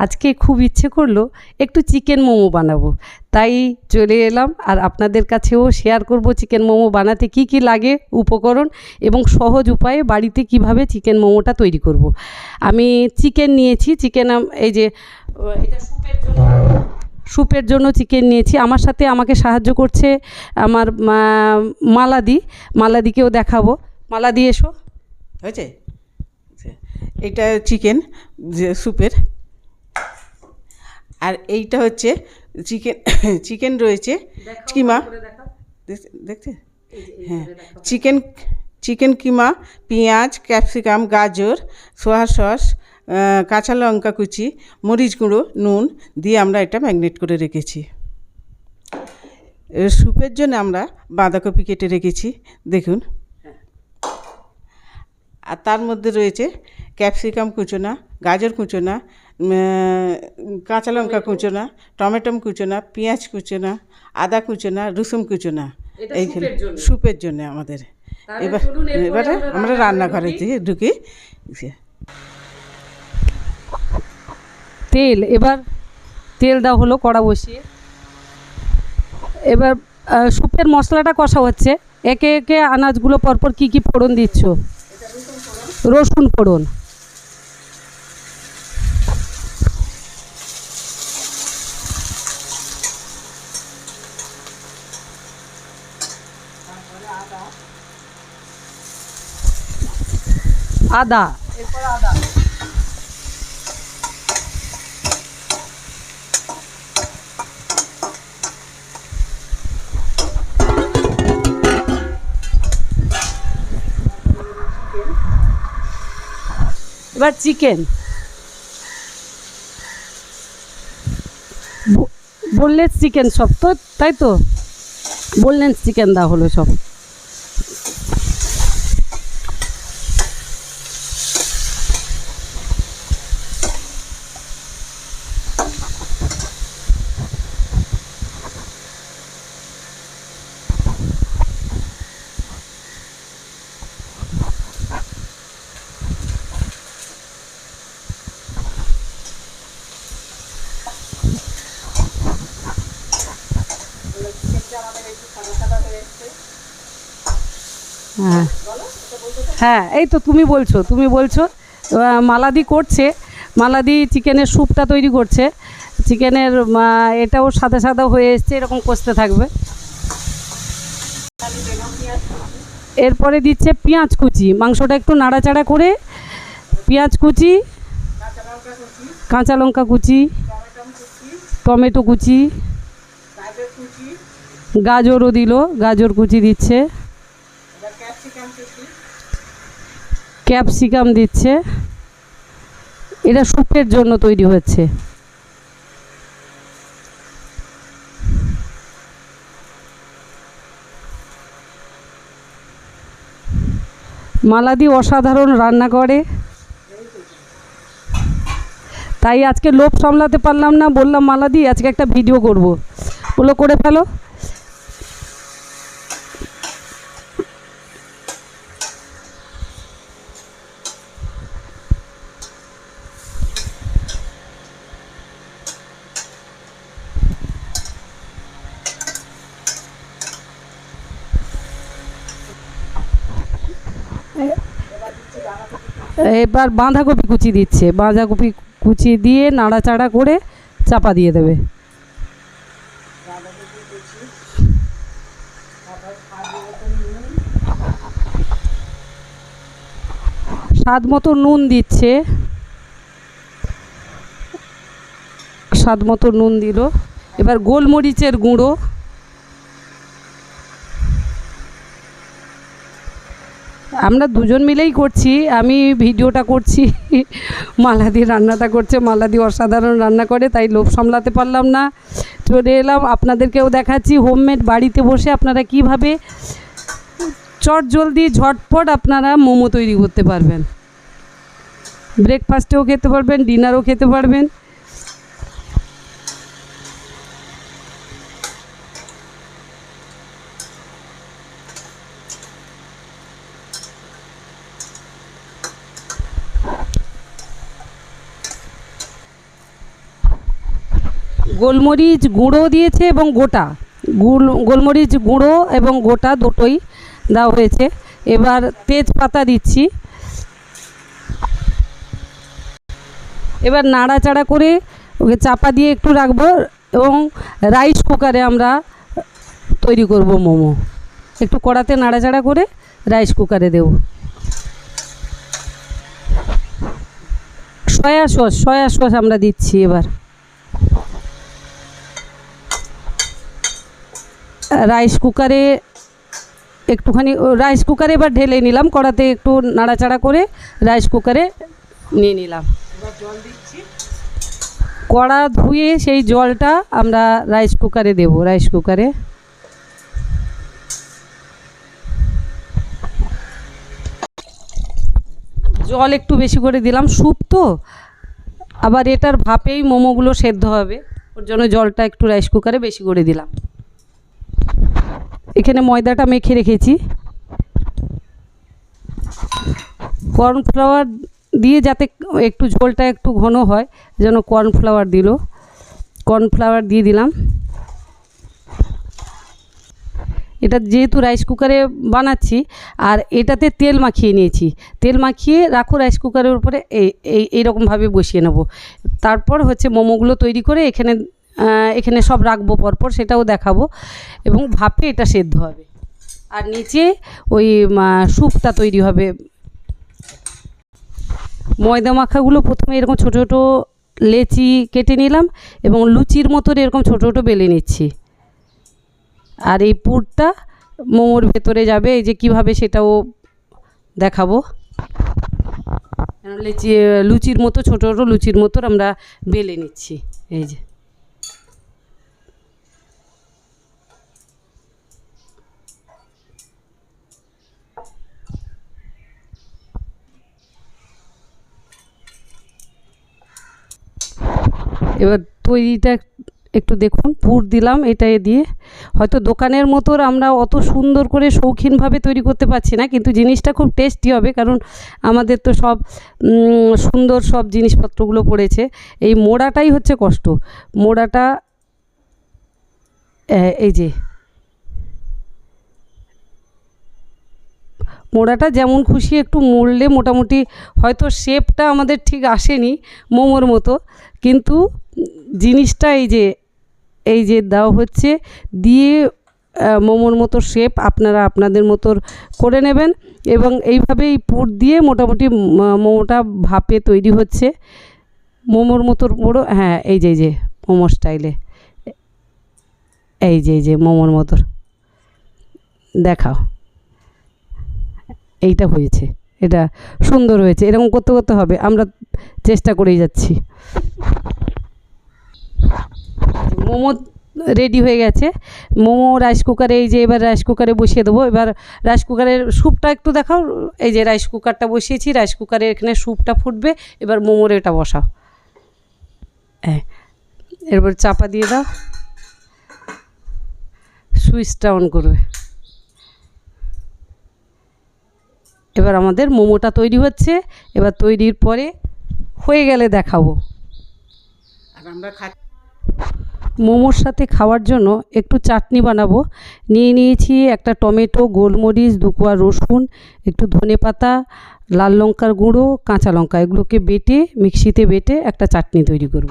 আজকে খুব ইচ্ছে করলো একটু চিকেন মোমো বানাবো, তাই চলে এলাম আর আপনাদের কাছেও শেয়ার করব চিকেন মোমো বানাতে কি কি লাগে উপকরণ এবং সহজ উপায়ে বাড়িতে কিভাবে চিকেন মোমোটা তৈরি করব। আমি চিকেন নিয়েছি, চিকেন এই যে এটা স্যুপের জন্য চিকেন নিয়েছি। আমার সাথে আমাকে সাহায্য করছে আমার মালাদিকেও দেখাবো। মালাদি এসো। হয়েছে, এইটা চিকেন যে স্যুপের, আর এইটা হচ্ছে চিকেন চিকেন রয়েছে কিমা, দেখতে হ্যাঁ, চিকেন কিমা, পেঁয়াজ, ক্যাপসিকাম, গাজর, সোয়া সস, কাঁচা লঙ্কা কুচি, মরিচ গুঁড়ো, নুন দিয়ে আমরা এটা ম্যারিনেট করে রেখেছি। স্যুপের জন্য আমরা বাঁধাকপি কেটে রেখেছি, দেখুন। আর তার মধ্যে রয়েছে ক্যাপসিকাম কুচোনা, গাজর কুচোনা, কাঁচা লঙ্কা কুচোনা, টমেটো কুচোনা, পেঁয়াজ কুচোনা, আদা কুচোনা, রসুন কুচোনা, এইখানে স্যুপের জন্য আমাদের। এবারে আমরা রান্নাঘরে ঢুকি। এবার তেল দেওয়া হলো কড়া বসিয়ে। এবার স্যুপের মশলাটা কষা হচ্ছে, একে একে আনাজগুলো পরপর কি কি ফোড়ন দিচ্ছ? রসুন ফোড়ন, আদা, এরপর আদা, এবার চিকেন, বোনলেস চিকেন সব তো, তাই তো? বোনলেস চিকেন দেওয়া হলো সব। হ্যাঁ হ্যাঁ, এই তো তুমি বলছো মালাদি করছে, মালাদি চিকেনের স্যুপটা তৈরি করছে। চিকেনের এটাও সাদা সাদা হয়ে এসছে, এরকম কষতে থাকবে। এরপরে দিচ্ছে পেঁয়াজ কুচি, মাংসটা একটু নাড়াচাড়া করে পেঁয়াজ কুচি, কাঁচা লঙ্কা কুচি, টমেটো কুচি, গাজরও দিল, গাজর কুচি দিচ্ছে, ক্যাপসিকাম দিচ্ছে। এটা স্যুপের জন্য তৈরি হচ্ছে। মালাদি অসাধারণ রান্না করে, তাই আজকে লোভ সামলাতে পারলাম না, বললাম মালাদি আজকে একটা ভিডিও করব, বললো করে ফেলো। এবার বাঁধাকপি কুচি দিচ্ছে, বাঁধাকপি কুচি দিয়ে নাড়াচাড়া করে চাপা দিয়ে দেবে। স্বাদ মতো নুন দিচ্ছে, স্বাদ মতো নুন দিল। এবার গোলমরিচের গুঁড়ো, আমরা দুজন মিলেই করছি, আমি ভিডিওটা করছি, মালাদি রান্নাটা করছে। মালাদি অসাধারণ রান্না করে, তাই লোভ সামলাতে পারলাম না, চলে এলাম। আপনাদেরকেও দেখাচ্ছি হোমমেড বাড়িতে বসে আপনারা কিভাবে চট জলদি ঝটপট আপনারা মোমো তৈরি করতে পারবেন। ব্রেকফাস্টেও খেতে পারবেন, ডিনারও খেতে পারবেন। গোলমরিচ গুঁড়ো দিয়েছে এবং গোটা গোলমরিচ গুঁড়ো এবং গোটা দুটোই দেওয়া হয়েছে। এবার তেজপাতা দিচ্ছি। এবার নাড়াচাড়া করে ওকে চাপা দিয়ে একটু রাখবো এবং রাইস কুকারে আমরা তৈরি করব মোমো। একটু কড়াতে নাড়াচাড়া করে রাইস কুকারে দেব। সয়া সস আমরা দিচ্ছি। এবার রাইস কুকারে একটুখানি রাইস কুকারে এবার ঢেলে নিলাম, কড়াতে একটু নাড়াচাড়া করে রাইস কুকারে নিয়ে নিলাম। জল দিচ্ছি। কড়া ধুয়ে সেই জলটা আমরা রাইস কুকারে দেব। রাইস কুকারে জল একটু বেশি করে দিলাম, স্যুপ তো, আবার এটার ভাপেই মোমোগুলো সেদ্ধ হবে, ওর জন্য জলটা একটু রাইস কুকারে বেশি করে দিলাম। এখানে ময়দাটা মেখে রেখেছি, কর্নফ্লাওয়ার দিয়ে যাতে একটু ঝোলটা একটু ঘন হয়, যেন কর্নফ্লাওয়ার দিয়ে দিলাম। এটা যেহেতু রাইস কুকারে বানাচ্ছি আর এটাতে তেল মাখিয়ে নিয়েছি, তেল মাখিয়ে রাখো রাইস কুকারের উপরে, এইরকমভাবে বসিয়ে নেব। তারপর হচ্ছে মোমোগুলো তৈরি করে এখানে সব রাখবো পরপর, সেটাও দেখাবো, এবং ভাপে এটা সেদ্ধ হবে আর নিচে ওই স্যুপটা তৈরি হবে। ময়দা মাখাগুলো প্রথমে এরকম ছোটো ছোটো লেচি কেটে নিলাম এবং লুচির মতো এরকম ছোটো ছোটো বেলে নিচ্ছি। আর এই পুরটা মোমোর ভেতরে যাবে, এই যে কীভাবে সেটাও দেখাবো। লুচির মতো ছোটো ছোটো লুচির মতো আমরা বেলে নিচ্ছি। এই যে এবার তৈরিটা একটু দেখুন, পুর দিলাম এটা দিয়ে। হয়তো দোকানের মতো আমরা অত সুন্দর করে শৌখিনভাবে তৈরি করতে পারছি না, কিন্তু জিনিসটা খুব টেস্টি হবে, কারণ আমাদের তো সব সুন্দর সব জিনিসপত্রগুলো পড়েছে। এই মোড়াটাই হচ্ছে কষ্ট। মোড়াটা এই যে মোড়াটা যেমন খুশি একটু মুড়লে মোটামুটি, হয়তো শেপটা আমাদের ঠিক আসেনি মোমোর মতো, কিন্তু জিনিসটা এই যে দেওয়া হচ্ছে, দিয়ে মোমোর মতো শেপ আপনারা আপনাদের মতো করে নেবেন। এবং এইভাবেই পুর দিয়ে মোটামুটি মোমোটা ভাপে তৈরি হচ্ছে মোমোর মতো বড়ো। হ্যাঁ, এই যে মোমো স্টাইলে, এই যে মোমোর মতো দেখাও। এইটা হয়েছে, এটা সুন্দর হয়েছে। এরকম করতে করতে হবে, আমরা চেষ্টা করেই যাচ্ছি। মোমো রেডি হয়ে গেছে। মোমো রাইস কুকারে, এই যে এবার রাইস কুকারে বসিয়ে দেবো। এবার রাইস কুকারের স্যুপটা একটু দেখাও। এই যে রাইস কুকারটা বসিয়েছি, রাইস কুকারে এখানে স্যুপটা ফুটবে। এবার মোমোর এটা বসাও। হ্যাঁ, এরপর চাপা দিয়ে দাও, সুইচটা অন করবে। এবার আমাদের মোমোটা তৈরি হচ্ছে। এবার তৈরির পরে হয়ে গেলে দেখাবো। আর আমরা মোমোর সাথে খাওয়ার জন্য একটু চাটনি বানাবো। নিয়েছি একটা টমেটো, গোলমরিচ, 2 কোয়া রসুন, একটু ধনেপাতা, লাল লঙ্কার গুঁড়ো, কাঁচা লঙ্কা, এগুলোকে বেটে মিক্সিতে বেটে একটা চাটনি তৈরি করব।